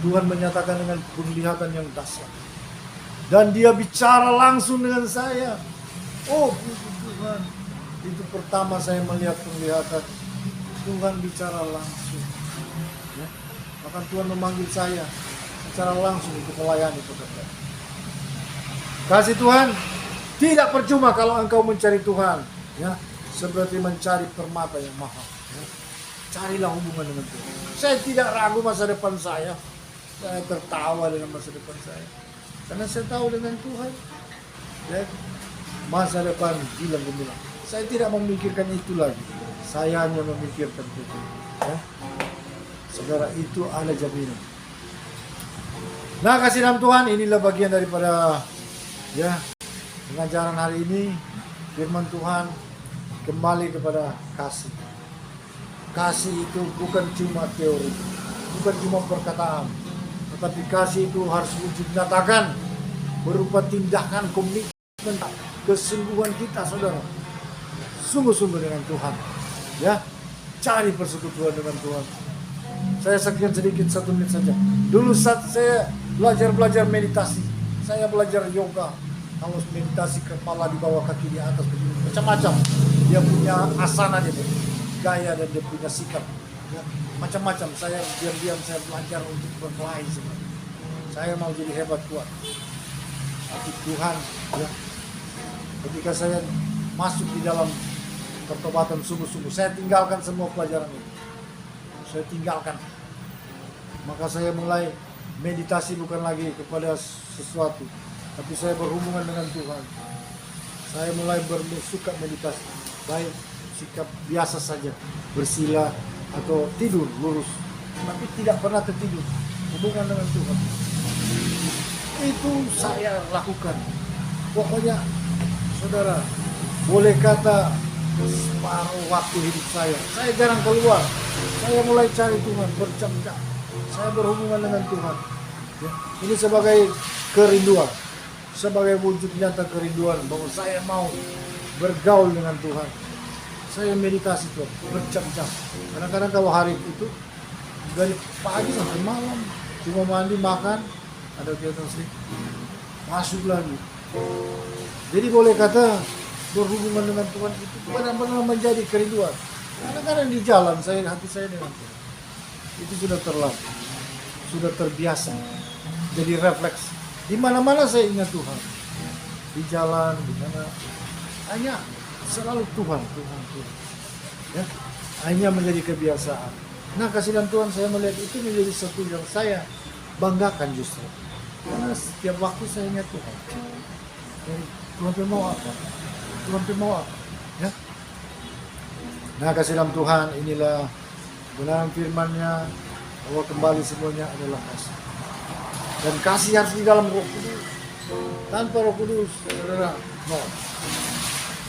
Tuhan menyatakan dengan penglihatan yang dahsyat. Dan Dia bicara langsung dengan saya. Oh Tuhan, itu pertama saya melihat penglihatan Tuhan bicara langsung, ya. Bahkan Tuhan memanggil saya secara langsung untuk melayani pekerjaan. Kasih Tuhan tidak percuma kalau engkau mencari Tuhan, ya, seperti mencari permata yang mahal, ya. Carilah hubungan dengan Tuhan. Saya tidak ragu masa depan saya tertawa dengan masa depan saya, karena saya tahu dengan Tuhan, ya, masa depan gilang gemilang. Saya tidak memikirkan itu lagi. Saya hanya memikirkan itu. Ya. Saudara, itu ada jaminan. Nah, kasih dalam Tuhan, inilah bagian daripada, ya, pengajaran hari ini. Firman Tuhan kembali kepada kasih. Kasih itu bukan cuma teori, bukan cuma perkataan, tetapi kasih itu harus wujud nyatakan berupa tindakan, komitmen, kesungguhan kita, saudara. Sungguh-sungguh dengan Tuhan, ya. Cari persekutuan dengan Tuhan. Saya sekian sedikit 1 menit saja. Dulu saat saya belajar meditasi, saya belajar yoga. Kalau meditasi kepala di bawah, kaki di atas, macam-macam. dia punya asana, dia punya gaya, dan dia punya sikap. Ya, macam-macam. Saya diam-diam saya belajar untuk berkelahi sebenarnya. Saya mau jadi hebat, kuat. Tapi Tuhan, ya, ketika saya masuk di dalam pertobatan sungguh-sungguh, saya tinggalkan semua pelajaran itu. Saya tinggalkan. Maka saya mulai meditasi bukan lagi kepada sesuatu, tapi saya berhubungan dengan Tuhan. Saya mulai bersuka meditasi, baik sikap biasa saja, bersila atau tidur lurus, tapi tidak pernah tertidur. Hubungan dengan Tuhan itu saya lakukan. Pokoknya saudara, boleh kata separuh waktu hidup saya jarang keluar. Saya mulai cari Tuhan berjam-jam. Saya berhubungan dengan Tuhan. Ya, ini sebagai kerinduan, sebagai wujud nyata kerinduan bahwa saya mau bergaul dengan Tuhan. Saya meditasi Tuhan berjam-jam. Kadang-kadang kalau hari itu dari pagi sampai malam cuma mandi, makan, ada kegiatan sedikit, masuk lagi. Jadi boleh kata berhubungan dengan Tuhan itu benar-benar menjadi kerinduan. Kadang-kadang di jalan hati saya dengan Tuhan itu sudah terlatih, sudah terbiasa, jadi refleks. Di mana-mana saya ingat Tuhan, di jalan, di mana, hanya selalu Tuhan. Ya, hanya menjadi kebiasaan. Nah, kasihan Tuhan, saya melihat itu menjadi sesuatu yang saya banggakan justru. Karena setiap waktu saya ingat Tuhan. Dan Tuhan mau apa? Tuhan mau apa? Ya. Nah, kasih dalam Tuhan, inilah kebenaran firman-Nya bahwa kembali semuanya adalah kasih. Dan kasih harus di dalam Roh Kudus. Tanpa Roh Kudus, saudara, no.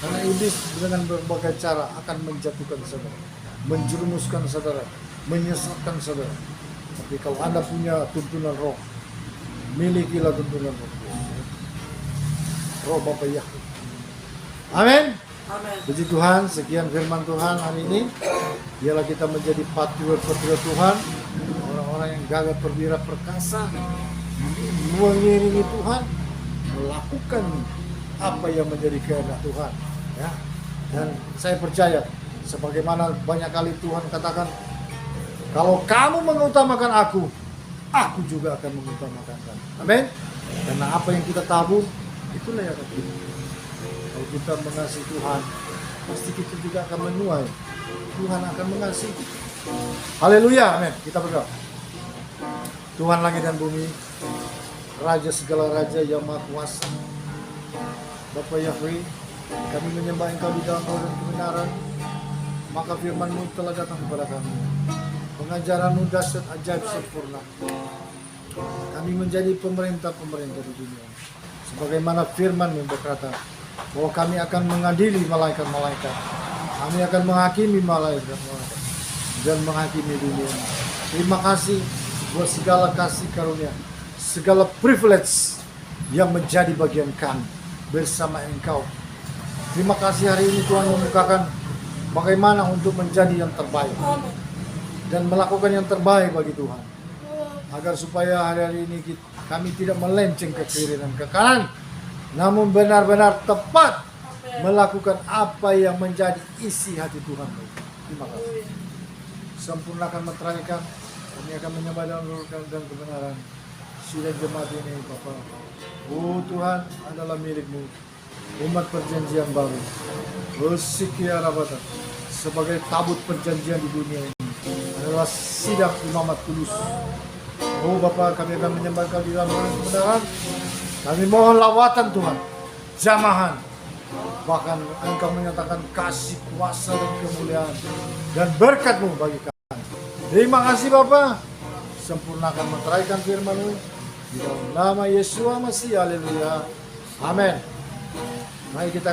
Karena iblis dengan berbagai cara akan menjatuhkan saudara, menjerumuskan saudara, menyesatkan saudara. Tapi kalau Anda punya tuntunan Roh, milikilah tuntunan Roh. Roh Bapa Yahweh. Amin. Amin. Puji Tuhan, sekian firman Tuhan hari ini. Biarlah kita menjadi patriot-patriot Tuhan, orang-orang yang gagah perwira perkasa, mengiringi Tuhan, melakukan apa yang menjadi kehendak Tuhan. Ya. Dan saya percaya, sebagaimana banyak kali Tuhan katakan, kalau kamu mengutamakan aku juga akan mengutamakan kamu. Amin. Karena apa yang kita tabur, itulah yang akan kita. Kalau kita mengasihi Tuhan, pasti kita juga akan menuai. Tuhan akan mengasihi. Haleluya, amin. Kita berdoa. Tuhan langit dan bumi, Raja segala raja yang maha kuasa, Bapa Yahweh, kami menyembah Engkau di dalam roh dan kebenaran. Maka firman-Mu telah datang kepada kami. Pengajaran-Mu dahsyat, ajaib, sempurna. Kami menjadi pemerintah-pemerintah di dunia. Sebagaimana firman-Mu berkata, bahwa kami akan mengadili malaikat-malaikat. Kami akan menghakimi malaikat-malaikat dan menghakimi dunia. Terima kasih buat segala kasih karunia, segala privilege yang menjadi bagian kami bersama Engkau. Terima kasih hari ini Tuhan membukakan bagaimana untuk menjadi yang terbaik dan melakukan yang terbaik bagi Tuhan, agar supaya hari-hari ini kami tidak melenceng ke kiri dan ke kanan, namun benar-benar tepat melakukan apa yang menjadi isi hati Tuhan. Terima kasih. Sempurnakan meteraikan, kami akan menyembah dalam roh dan kebenaran. Sidang jemaat ini Bapa, oh Tuhan adalah milik-Mu, umat perjanjian baru, Sikia Rabata, sebagai tabut perjanjian di dunia ini adalah sidang imamat kudus. Oh Bapa, kami akan menyembah Kau di dalam roh dan kebenaran. Kami mohon lawatan Tuhan, jamahan, bahkan Engkau menyatakan kasih, kuasa dan kemuliaan dan berkat-Mu bagi kami. Terima kasih Bapa, sempurnakan meteraikan firman-Mu di dalam nama Yesus Masih, haleluya, amin. Mari kita